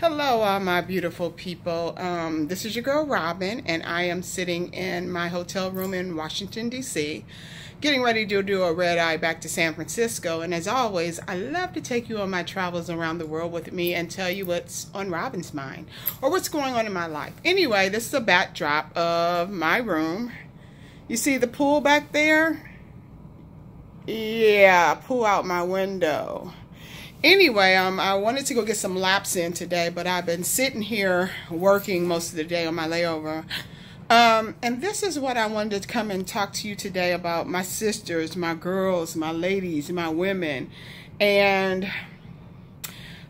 Hello, all my beautiful people. This is your girl Robin, and I am sitting in my hotel room in Washington, D.C., getting ready to do a red eye back to San Francisco. And as always, I love to take you on my travels around the world with me and tell you what's on Robin's mind or what's going on in my life. Anyway, this is a backdrop of my room. You see the pool back there? Yeah, pool out my window. Anyway, I wanted to go get some laps in today, but I've been sitting here working most of the day on my layover. And this is what I wanted to come and talk to you today about: my sisters, my girls, my ladies, my women. And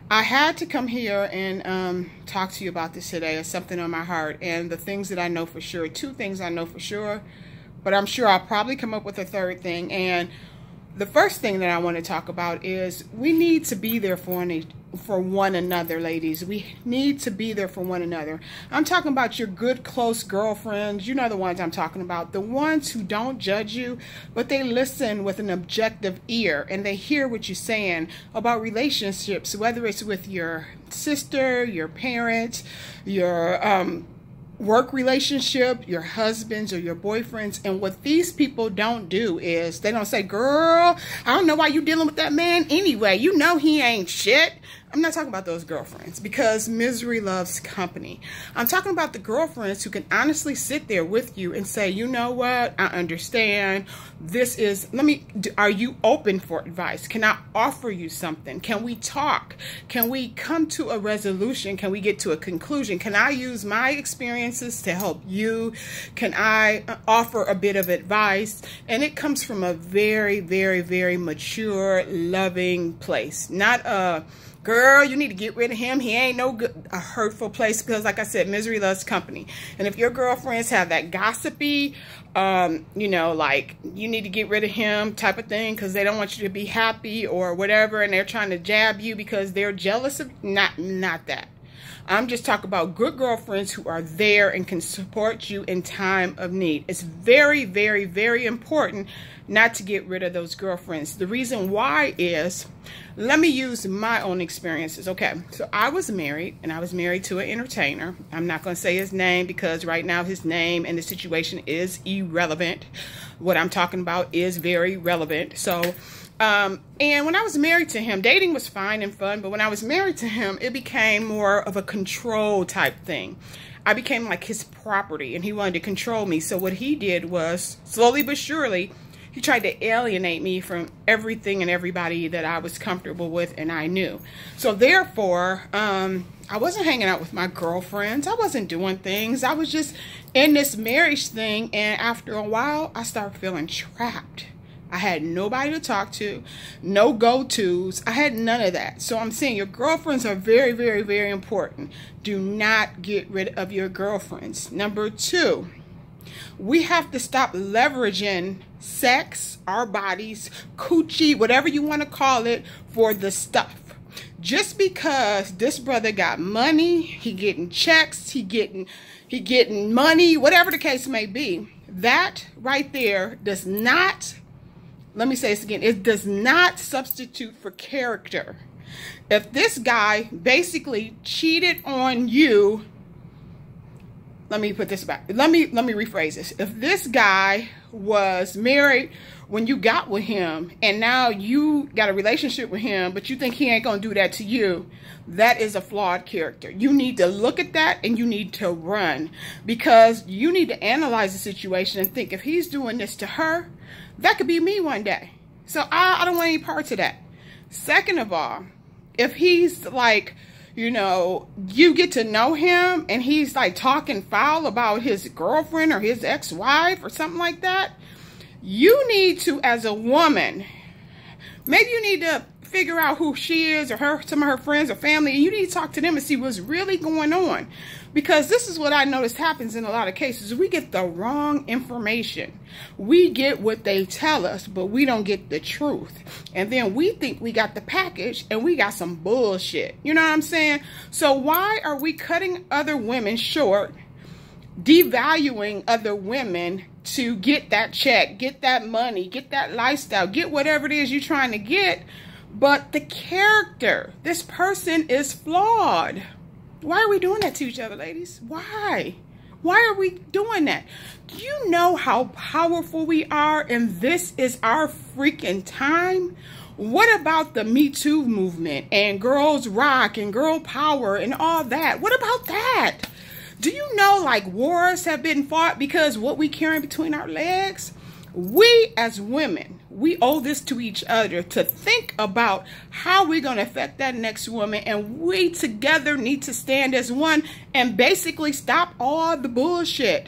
I had to come here and talk to you about this today. It's something on my heart, and the things that I know for sure. Two things I know for sure, but I'm sure I'll probably come up with a third thing. And the first thing that I want to talk about is we need to be there for one another, ladies. We need to be there for one another. I'm talking about your good, close girlfriends. You know the ones I'm talking about. The ones who don't judge you, but they listen with an objective ear, and they hear what you're saying about relationships, whether it's with your sister, your parents, your work relationship, your husbands or your boyfriends. And what these people don't do is they don't say, girl, I don't know why you dealing with that man anyway. You know he ain't shit. I'm not talking about those girlfriends, because misery loves company. I'm talking about the girlfriends who can honestly sit there with you and say, you know what, I understand. This is, are you open for advice? Can I offer you something? Can we talk? Can we come to a resolution? Can we get to a conclusion? Can I use my experiences to help you? Can I offer a bit of advice? And it comes from a very, very, very mature, loving place. Not a, girl, you need to get rid of him. He ain't no good. A hurtful place, because like I said, misery loves company. And if your girlfriends have that gossipy, you know, like you need to get rid of him type of thing because they don't want you to be happy or whatever, and they're trying to jab you because they're jealous of, not that. I'm just talking about good girlfriends who are there and can support you in time of need. It's very, very, very important not to get rid of those girlfriends. The reason why is, let me use my own experiences. Okay, so I was married, and I was married to an entertainer. I'm not going to say his name because right now his name and the situation is irrelevant. What I'm talking about is very relevant. So, and when I was married to him, dating was fine and fun, but when I was married to him, it became more of a control type thing. I became like his property, and he wanted to control me. So what he did was, slowly but surely, he tried to alienate me from everything and everybody that I was comfortable with and I knew. So therefore, I wasn't hanging out with my girlfriends. I wasn't doing things. I was just in this marriage thing, and after a while, I started feeling trapped. I had nobody to talk to, no go-tos. I had none of that. So I'm saying your girlfriends are very, very, very important. Do not get rid of your girlfriends. Number two, we have to stop leveraging sex, our bodies, coochie, whatever you want to call it, for the stuff. Just because this brother got money, he getting checks, he getting money, whatever the case may be, that right there does not, let me say this again, it does not substitute for character. If this guy basically cheated on you, let me put this back. Let me rephrase this. If this guy was married when you got with him, and now you got a relationship with him, but you think he ain't going to do that to you, that is a flawed character. You need to look at that and you need to run, because you need to analyze the situation and think, if he's doing this to her, that could be me one day. So I don't want any parts of that. Second of all, if he's like, you know, you get to know him and he's like talking foul about his girlfriend or his ex-wife or something like that, you need to, as a woman, maybe you need to figure out who she is, or some of her friends or family, and you need to talk to them and see what's really going on. Because this is what I noticed happens in a lot of cases. We get the wrong information. We get what they tell us, but we don't get the truth. And then we think we got the package, and we got some bullshit. You know what I'm saying? So why are we cutting other women short, devaluing other women to get that check, get that money, get that lifestyle, get whatever it is you're trying to get, but the character, this person is flawed. Why are we doing that to each other, ladies? Why? Why are we doing that? Do you know how powerful we are, and this is our freaking time? What about the Me Too movement and girls rock and girl power and all that? What about that? Do you know, like, wars have been fought because what we carry between our legs? We as women, we owe this to each other to think about how we're going to affect that next woman, and we together need to stand as one and basically stop all the bullshit.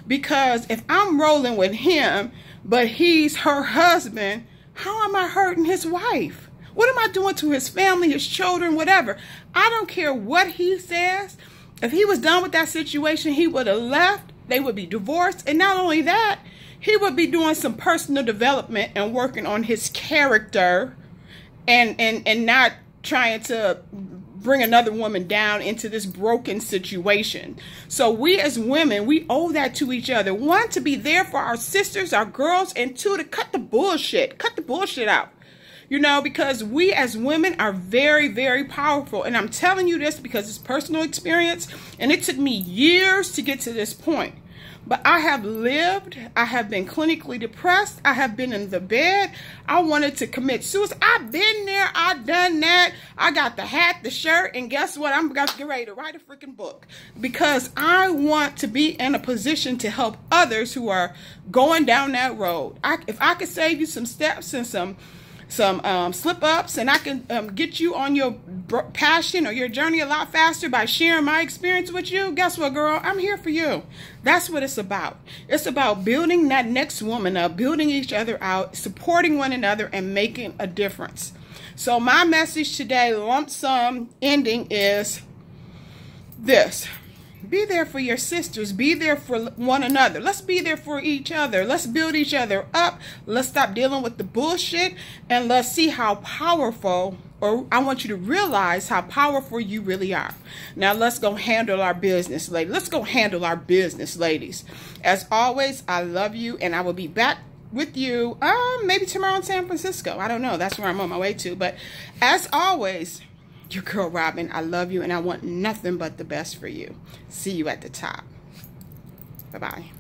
Because if I'm rolling with him, but he's her husband, how am I hurting his wife? What am I doing to his family, his children, whatever? I don't care what he says. If he was done with that situation, he would have left. They would be divorced. And not only that, he would be doing some personal development and working on his character and not trying to bring another woman down into this broken situation. So we as women, we owe that to each other. One, to be there for our sisters, our girls, and two, to cut the bullshit. Cut the bullshit out. You know, because we as women are very, very powerful. And I'm telling you this because it's personal experience. And it took me years to get to this point. But I have lived, I have been clinically depressed, I have been in the bed, I wanted to commit suicide. I've been there, I've done that, I got the hat, the shirt, and guess what? I'm going to get ready to write a freaking book. Because I want to be in a position to help others who are going down that road. If I could save you some steps and some slip-ups, and I can get you on your passion or your journey a lot faster by sharing my experience with you, guess what, girl? I'm here for you. That's what it's about. It's about building that next woman up, building each other out, supporting one another, and making a difference. So my message today, lump sum ending, is this. Be there for your sisters. Be there for one another. Let's be there for each other. Let's build each other up. Let's stop dealing with the bullshit. And let's see how powerful, or I want you to realize how powerful you really are. Now let's go handle our business, ladies. Let's go handle our business, ladies. As always, I love you, and I will be back with you maybe tomorrow in San Francisco. I don't know. That's where I'm on my way to. But as always, your girl Robin, I love you, and I want nothing but the best for you. See you at the top. Bye-bye.